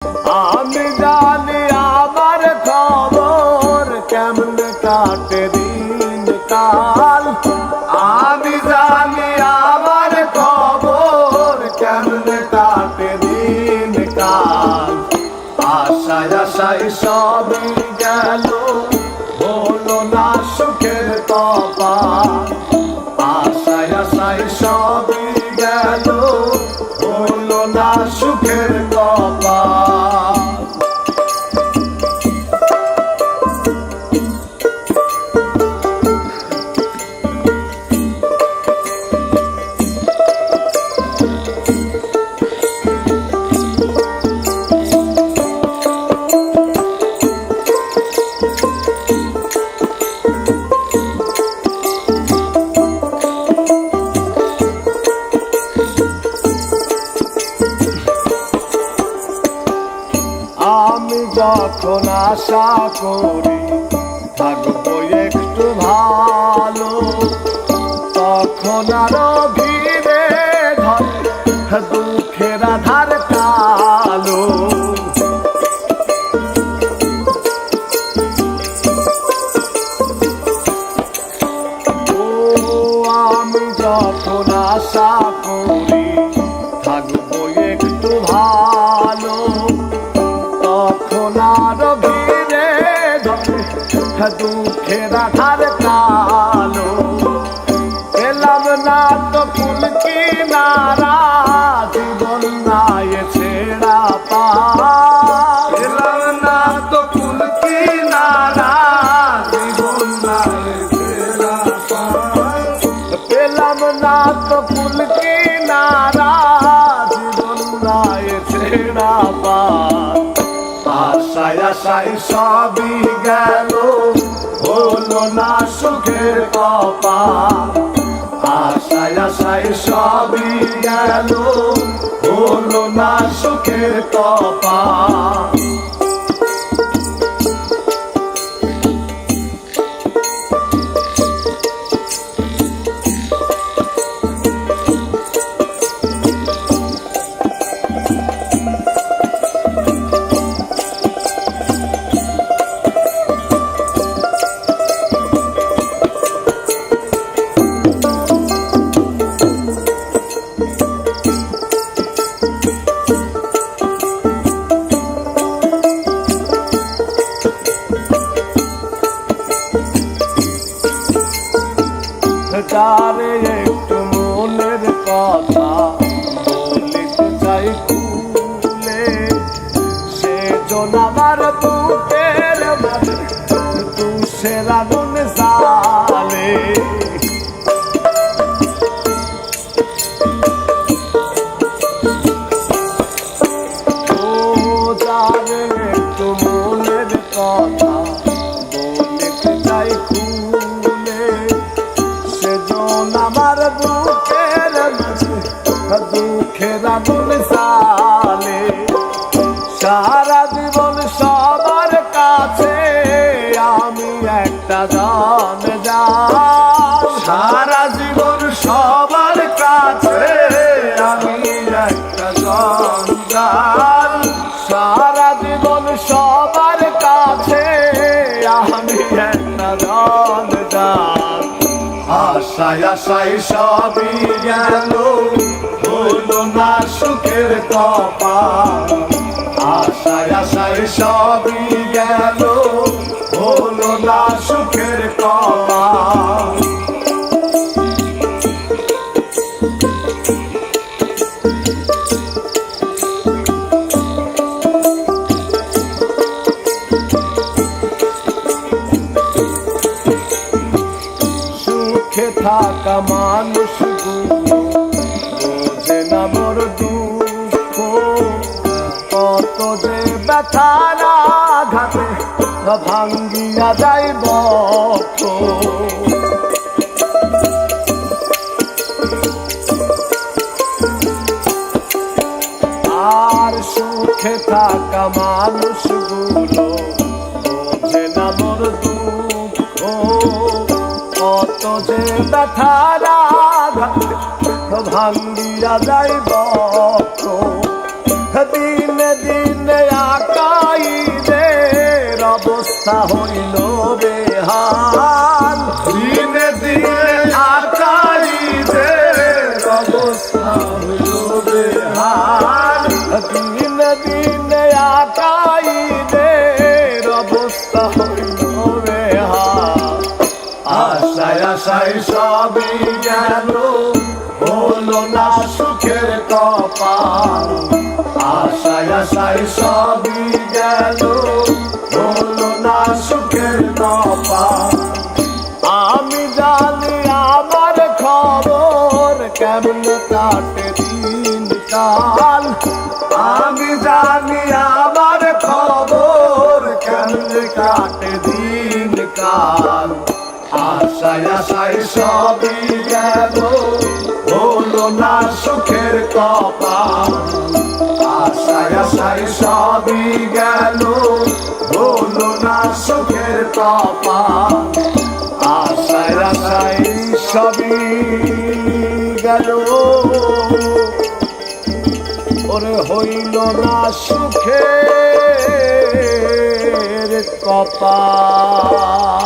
আমি জানি আমার খবর কেমনে কাটে দিন কাল। আমি জানি আমার খবর কেমনে কাটে দিন কাল। আশায় আশায় সবই গেল, হলো না সুখের কপাল। আশায় আশায় সবই গেল, হলো না সুখের কপাল। আমি যখন আশা করি থাকবো একটু ভালো, তখন আরো ভিড়ে ধরে দুঃখের আধার কালো। ও আমি যখন আশা করি থাকবো একটু ভালো, তখন আরো ভিড়ে ধরে দুঃখের আধার কালো। এলাম না তো ফুল কিনারা, জীবন নাই ছেড়া পা। এলাম না তো ফুল কিনারা, জীবন নাই ছেড়া পা। পেলাম না তো ফুল কিনারা, জীবন নাই ছেড়া পা। আশায় আশায় সবই গেল, হলো না সুখের কপাল। আশায় আশায় সবই গেল, হলো না সুখের কপাল। যারে একটু মনের কথা বলিতে চাই খুলে, সে জন আমার বুকের মাঝে তুষের আগুন জ্বালে। ও যারে একটু মনের কথা বলিতে চাই খুলে, আমার বুকের মাঝে দুঃখের আগুন জ্বালে। সারা জীবন সবার কাছে আমি একটা জঞ্জাল। সারা জীবন সবার কাছে আমি একটা জঞ্জাল। সারা জীবন সবার কাছে আমি একটা জঞ্জাল। আশায় আশায় সবই গেল, হলো না সুখের কপাল। আশায় আশায় সবই গেল, হলো না সুখের কপাল। সুখে থাকা মানুষগুলো বোঝে না বড় দুঃখ, কত যে ব্যথার আঘাতে ভাঙ্গিয়া যায় বক্ষ। আর সুখে থাকা মানুষগুলো বোঝে না বড় দুঃখ, কত যে ব্যথার আঘাতে ভাঙ্গিয়া যায় বক্ষ। দিনে দিনে অবস্থা হইল বেহাল দিনে দিনে আকাইদের অবস্থা হইল বেহাল দিনে দিনে আকাইদের অবস্থা হইল বেহাল আশায় আশায় সবই গেল হলো না সুখের কপাল আশায় আশায় সবই গেল হলো না সুখের কপাল আমি জানি আমার খবর কেমন কাটে দিন কাল আমি জানি আমার খবর কেমন কাটে দিন কাল আশায় আশায় সবই গেল হলো না সুখের কপাল আশায় আশায় সবই গেল হলো না সুখের কপাল আশায় আশায় সবই গেল ওরে হইল না সুখের কপাল।